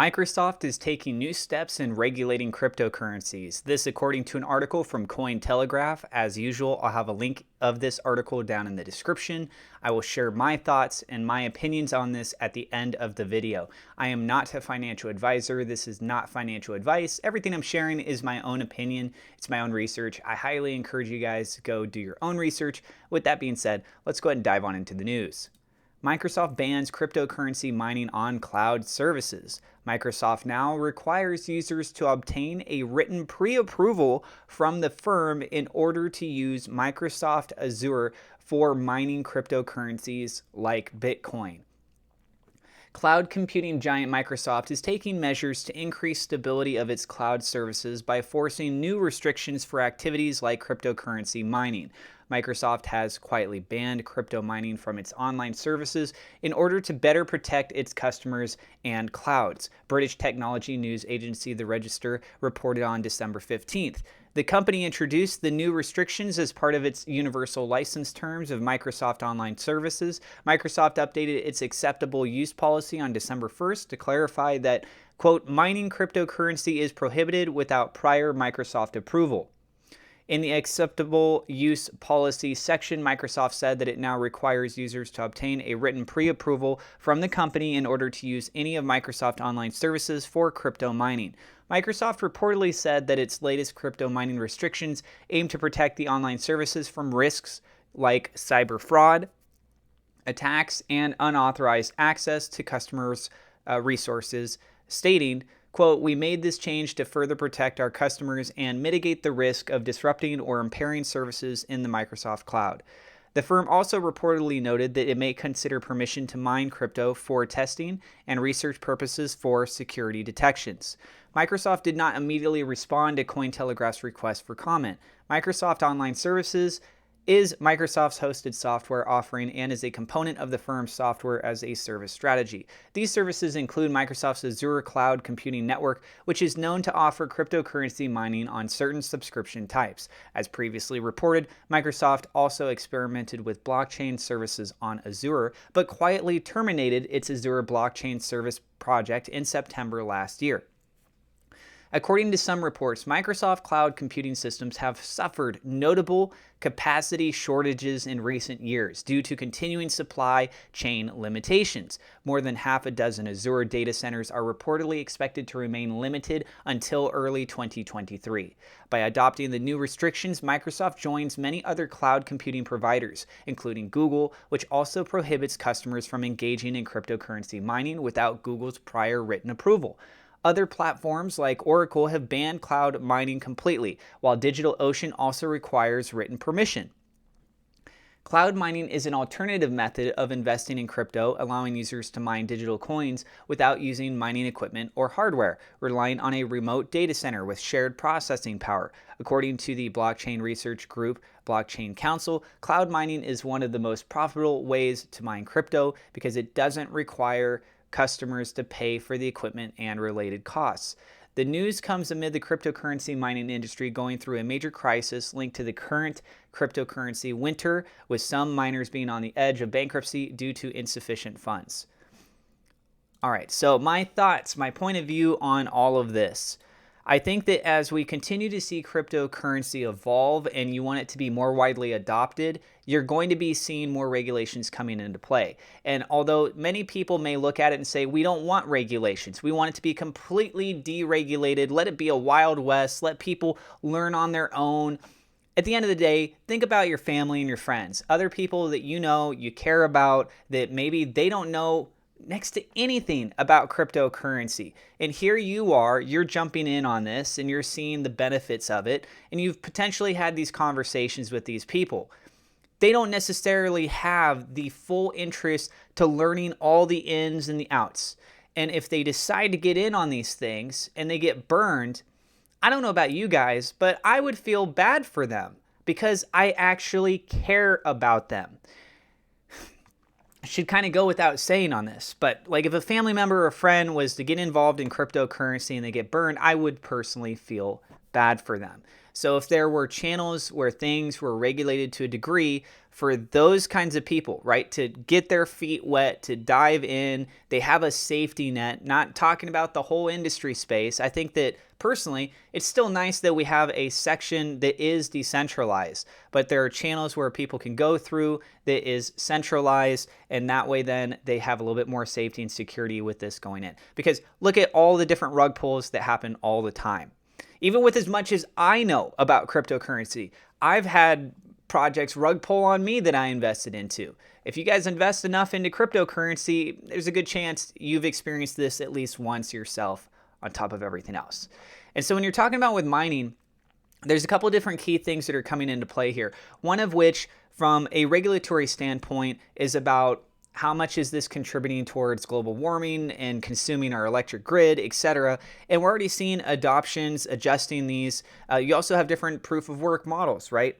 Microsoft is taking new steps in regulating cryptocurrencies. This, according to an article from Cointelegraph. As usual, I'll have a link of this article down in the description. I will share my thoughts and my opinions on this at the end of the video. I am not a financial advisor. This is not financial advice. Everything I'm sharing is my own opinion. It's my own research. I highly encourage you guys to go do your own research. With that being said, let's go ahead and dive on into the news. Microsoft bans cryptocurrency mining on cloud services. Microsoft now requires users to obtain a written pre-approval from the firm in order to use Microsoft Azure for mining cryptocurrencies like Bitcoin. Cloud computing giant Microsoft is taking measures to increase stability of its cloud services by forcing new restrictions for activities like cryptocurrency mining. Microsoft has quietly banned crypto mining from its online services in order to better protect its customers and clouds. British technology news agency The Register reported on December 15th. The company introduced the new restrictions as part of its universal license terms of Microsoft Online Services. Microsoft updated its acceptable use policy on December 1st to clarify that, quote, mining cryptocurrency is prohibited without prior Microsoft approval. In the acceptable use policy section, Microsoft said that it now requires users to obtain a written pre-approval from the company in order to use any of Microsoft Online Services for crypto mining. Microsoft reportedly said that its latest crypto mining restrictions aim to protect the online services from risks like cyber fraud, attacks, and unauthorized access to customers' resources, stating, quote, we made this change to further protect our customers and mitigate the risk of disrupting or impairing services in the Microsoft cloud. The firm also reportedly noted that it may consider permission to mine crypto for testing and research purposes for security detections. Microsoft did not immediately respond to Cointelegraph's request for comment. Microsoft Online Services is Microsoft's hosted software offering and is a component of the firm's software as a service strategy. These services include Microsoft's Azure Cloud Computing Network, which is known to offer cryptocurrency mining on certain subscription types. As previously reported, Microsoft also experimented with blockchain services on Azure, but quietly terminated its Azure blockchain service project in September last year. According to some reports, Microsoft cloud computing systems have suffered notable capacity shortages in recent years due to continuing supply chain limitations. More than half a dozen Azure data centers are reportedly expected to remain limited until early 2023. By adopting the new restrictions, Microsoft joins many other cloud computing providers, including Google, which also prohibits customers from engaging in cryptocurrency mining without Google's prior written approval. Other platforms like Oracle have banned cloud mining completely, while DigitalOcean also requires written permission. Cloud mining is an alternative method of investing in crypto, allowing users to mine digital coins without using mining equipment or hardware, relying on a remote data center with shared processing power. According to the blockchain research group Blockchain Council, cloud mining is one of the most profitable ways to mine crypto because it doesn't require customers to pay for the equipment and related costs. The news comes amid the cryptocurrency mining industry going through a major crisis linked to the current cryptocurrency winter, with some miners being on the edge of bankruptcy due to insufficient funds. All right, so my thoughts, my point of view on all of this. I think that as we continue to see cryptocurrency evolve and you want it to be more widely adopted, you're going to be seeing more regulations coming into play. And although many people may look at it and say, we don't want regulations, we want it to be completely deregulated, let it be a Wild West, let people learn on their own. At the end of the day, think about your family and your friends, other people that you know, you care about, that maybe they don't know next to anything about cryptocurrency. And here you are, you're jumping in on this and you're seeing the benefits of it. And you've potentially had these conversations with these people. They don't necessarily have the full interest to learning all the ins and the outs. And if they decide to get in on these things and they get burned, I don't know about you guys, but I would feel bad for them because I actually care about them. Should kind of go without saying on this, but like if a family member or a friend was to get involved in cryptocurrency and they get burned, I would personally feel bad for them. So if there were channels where things were regulated to a degree, for those kinds of people, right, to get their feet wet, to dive in. They have a safety net, not talking about the whole industry space. I think that personally, it's still nice that we have a section that is decentralized, but there are channels where people can go through that is centralized, and that way then they have a little bit more safety and security with this going in. Because look at all the different rug pulls that happen all the time. Even with as much as I know about cryptocurrency, I've had projects rug pull on me that I invested into. If you guys invest enough into cryptocurrency, there's a good chance you've experienced this at least once yourself on top of everything else. And so when you're talking about with mining, there's a couple of different key things that are coming into play here. One of which, from a regulatory standpoint, is about how much is this contributing towards global warming and consuming our electric grid, etc. And we're already seeing adoptions adjusting these. You also have different proof of work models, right?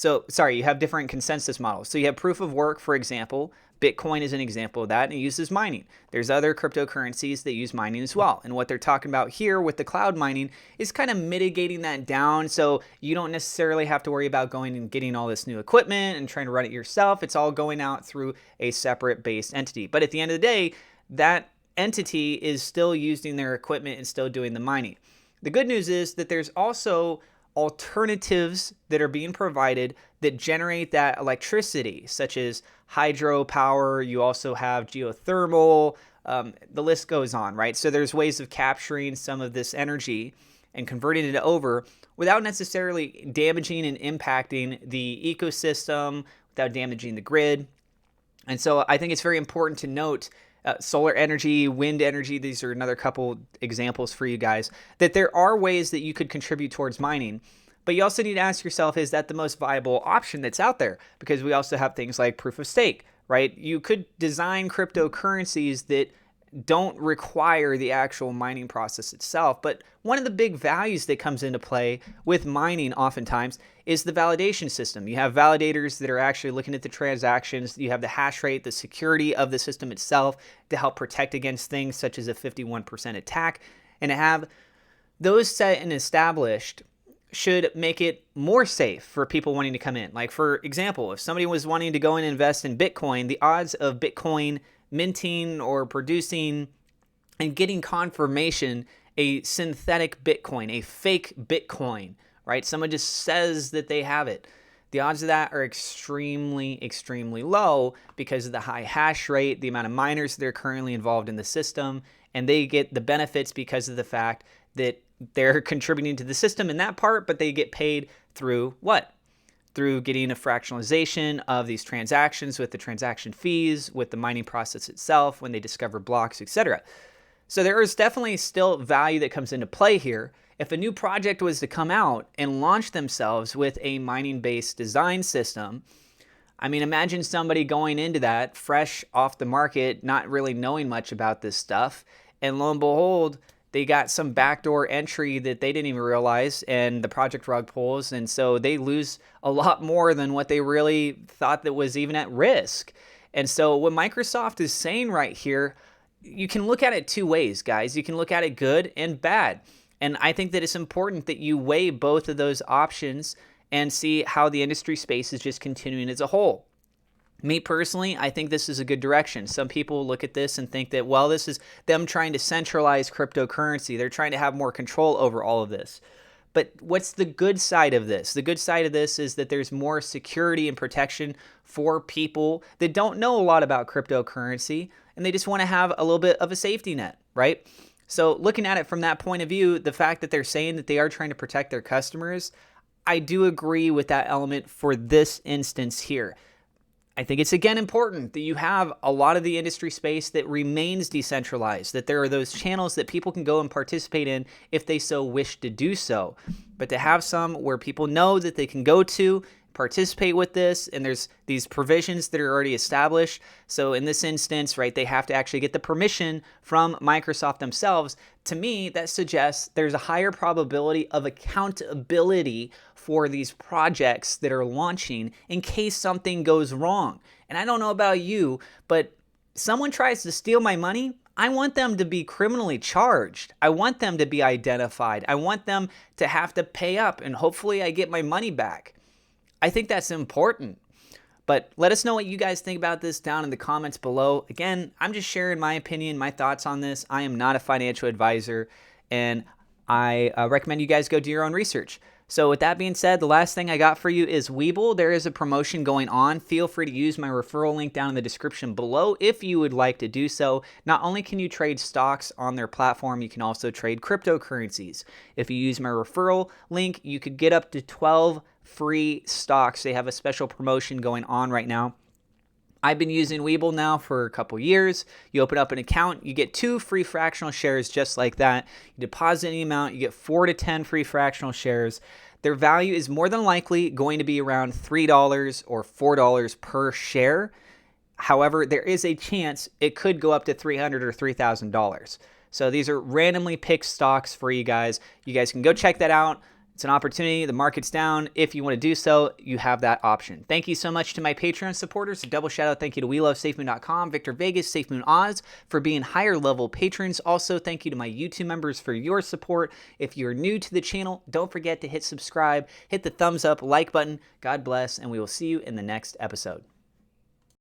You have different consensus models. So you have proof of work, for example. Bitcoin is an example of that, and it uses mining. There's other cryptocurrencies that use mining as well. And what they're talking about here with the cloud mining is kind of mitigating that down, so you don't necessarily have to worry about going and getting all this new equipment and trying to run it yourself. It's all going out through a separate based entity. But at the end of the day, that entity is still using their equipment and still doing the mining. The good news is that there's also alternatives that are being provided that generate that electricity, such as hydropower. You also have geothermal. The list goes on, right? So there's ways of capturing some of this energy and converting it over without necessarily damaging and impacting the ecosystem, without damaging the grid. And so I think it's very important to note solar energy, wind energy, these are another couple examples for you guys, that there are ways that you could contribute towards mining. But you also need to ask yourself, is that the most viable option that's out there? Because we also have things like proof of stake, right? You could design cryptocurrencies that don't require the actual mining process itself. But one of the big values that comes into play with mining oftentimes is the validation system. You have validators that are actually looking at the transactions. You have the hash rate, the security of the system itself to help protect against things such as a 51% attack. And to have those set and established should make it more safe for people wanting to come in. Like, for example, if somebody was wanting to go and invest in Bitcoin, the odds of Bitcoin minting or producing and getting confirmation a synthetic Bitcoin, a fake Bitcoin, right? Someone just says that they have it. The odds of that are extremely, extremely low because of the high hash rate, the amount of miners that are currently involved in the system, and they get the benefits because of the fact that they're contributing to the system in that part, but they get paid through what? Through getting a fractionalization of these transactions with the transaction fees, with the mining process itself, when they discover blocks, etc. So there is definitely still value that comes into play here. If a new project was to come out and launch themselves with a mining-based design system, I mean, imagine somebody going into that fresh off the market, not really knowing much about this stuff, and lo and behold, they got some backdoor entry that they didn't even realize, and the project rug pulls, and so they lose a lot more than what they really thought that was even at risk. And so what Microsoft is saying right here, you can look at it two ways, guys. You can look at it good and bad. And I think that it's important that you weigh both of those options and see how the industry space is just continuing as a whole. Me personally, I think this is a good direction. Some people look at this and think that, well, this is them trying to centralize cryptocurrency. They're trying to have more control over all of this. But what's the good side of this? The good side of this is that there's more security and protection for people that don't know a lot about cryptocurrency, and they just want to have a little bit of a safety net, right? So looking at it from that point of view, the fact that they're saying that they are trying to protect their customers, I do agree with that element for this instance here. I think it's, again, important that you have a lot of the industry space that remains decentralized, that there are those channels that people can go and participate in if they so wish to do so. But to have some where people know that they can go to, participate with this, and there's these provisions that are already established. So in this instance, right, they have to actually get the permission from Microsoft themselves. To me, that suggests there's a higher probability of accountability for these projects that are launching in case something goes wrong. And I don't know about you, but someone tries to steal my money, I want them to be criminally charged. I want them to be identified. I want them to have to pay up, and hopefully I get my money back. I think that's important. But let us know what you guys think about this down in the comments below. Again, I'm just sharing my opinion, my thoughts on this. I am not a financial advisor, and I recommend you guys go do your own research. So with that being said, the last thing I got for you is Webull. There is a promotion going on. Feel free to use my referral link down in the description below if you would like to do so. Not only can you trade stocks on their platform, you can also trade cryptocurrencies. If you use my referral link, you could get up to 12 free stocks. They have a special promotion going on right now. I've been using Webull now for a couple years. You open up an account, you get 2 free fractional shares just like that. You deposit any amount, you get 4 to 10 free fractional shares. Their value is more than likely going to be around $3 or $4 per share. However, there is a chance it could go up to $300 or $3,000. So these are randomly picked stocks for you guys. You guys can go check that out. It's an opportunity. The market's down. If you want to do so, you have that option. Thank you so much to my Patreon supporters. A double shout out thank you to WeLoveSafeMoon.com, Victor Vegas, SafeMoon Oz for being higher level patrons. Also, thank you to my YouTube members for your support. If you're new to the channel, don't forget to hit subscribe, hit the thumbs up, like button. God bless, and we will see you in the next episode.